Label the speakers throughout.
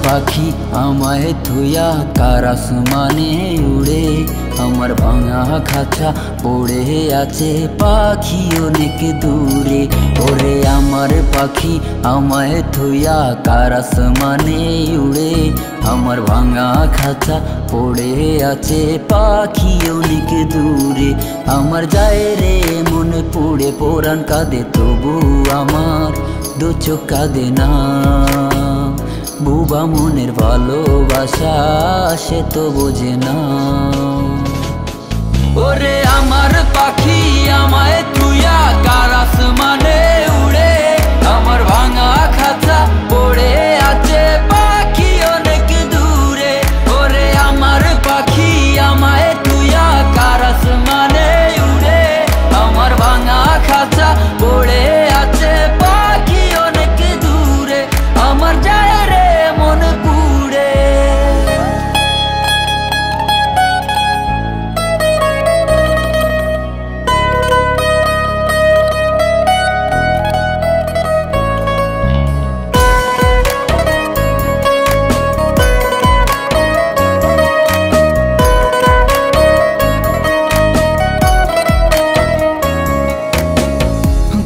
Speaker 1: পাখি আমায় থুয়া কার আসমানে উড়ে, আমার ভাঙা খাঁচা পড়ে আছে পাখি অনেক দূরে। ওরে আমার পাখি আমায় থুয়া কার আসমানে উড়ে, আমার ভাঙা খাঁচা পড়ে আছে পাখি অনেক দূরে। আমার যায় রে মনে পড়ে পরাণ কাঁদে, তবু আমার দু চোখ কাঁদে না। বুবা মনের ভালোবাসা সে তো বোঝে না। ওরে আমার পাখি আমায় থুয়া কার আসমানে উড়ে, আমার ভাঙা খাঁচা পড়ে আছে পাখি অনেক দূরে। ওরে আমার পাখি আমায় থুয়া কার আসমানে উড়ে, আমার ভাঙা খাঁচা পড়ে আছে পাখি অনেক দূরে। আমার যায় রে মন পুড়ে।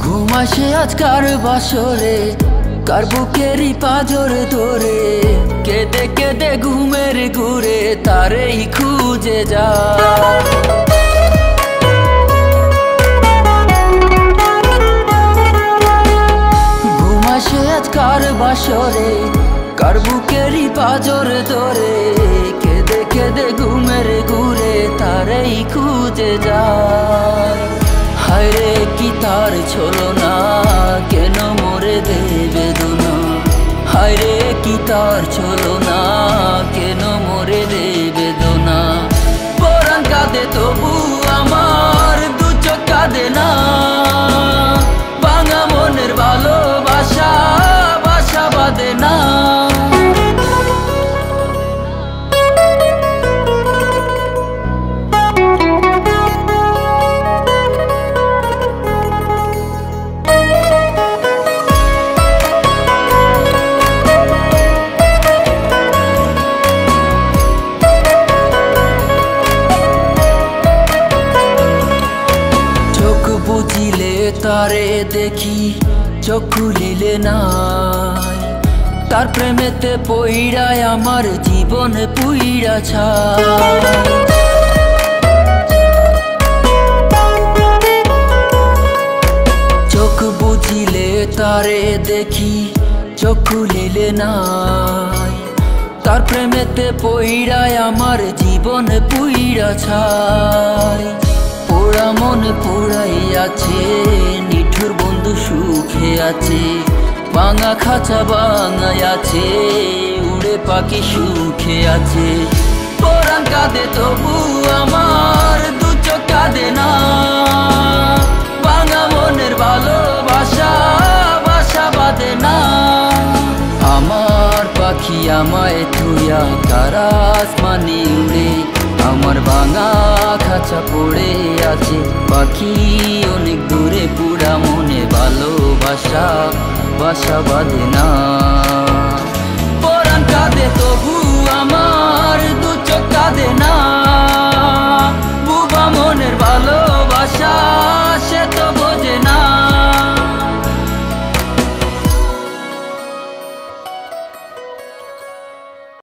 Speaker 1: ঘুমাসে আজ কার বাসরে, কার বুকেরই পাঁজর ধরে, কেঁদে কেঁদে ঘুমের ঘুরে তারেই খুঁজে যা। ঘুমাসে আজ কার বাসরে, কার বুকেরই পাঁজর ধরে, কেঁদে কেঁদে ঘুমের ঘুরে তারেই খুঁজে যায়। হায়রে কি তার ছলো না, কেন মোরে দেবে বেদনা। হায়রে কি তার ছলো না, কেন মোরে দেবে বেদনা। পরাণ কাঁদে তবু আমার দু চোখ কাঁদে না। ভাঙা মনের ভালোবাসা বাসা বাঁধে না। বুঝিলে তারে দেখি, চোখ খুলিলে নাই, তার প্রেমেতে পইড়ায় আমার জীবন পুইড়া ছাই। চোখ বুঝিলে তারে দেখি, চোখ খুলিলে নাই, তার প্রেমেতে পইড়ায় আমার জীবন পুইড়া ছাই। পোড়া মন পোড়াই আছে, নিঠুর বন্ধু সুখে আছে, ভাঙা খাঁচা ভাঙাই আছে, উড়ে পাখি সুখে আছে। পরাণ কাঁদে তবু আমার দু চোখ কাঁদে না। ভাঙা মনের ভালোবাসা বাসা বাঁধে না। আমার পাখি আমায় থুয়া কার আসমানে উড়ে, আমার ভাঙা খাঁচা পড়ে আছে পাখি অনেক দূরে। পুরা মনে ভালোবাসা বাসা বাঁধে না।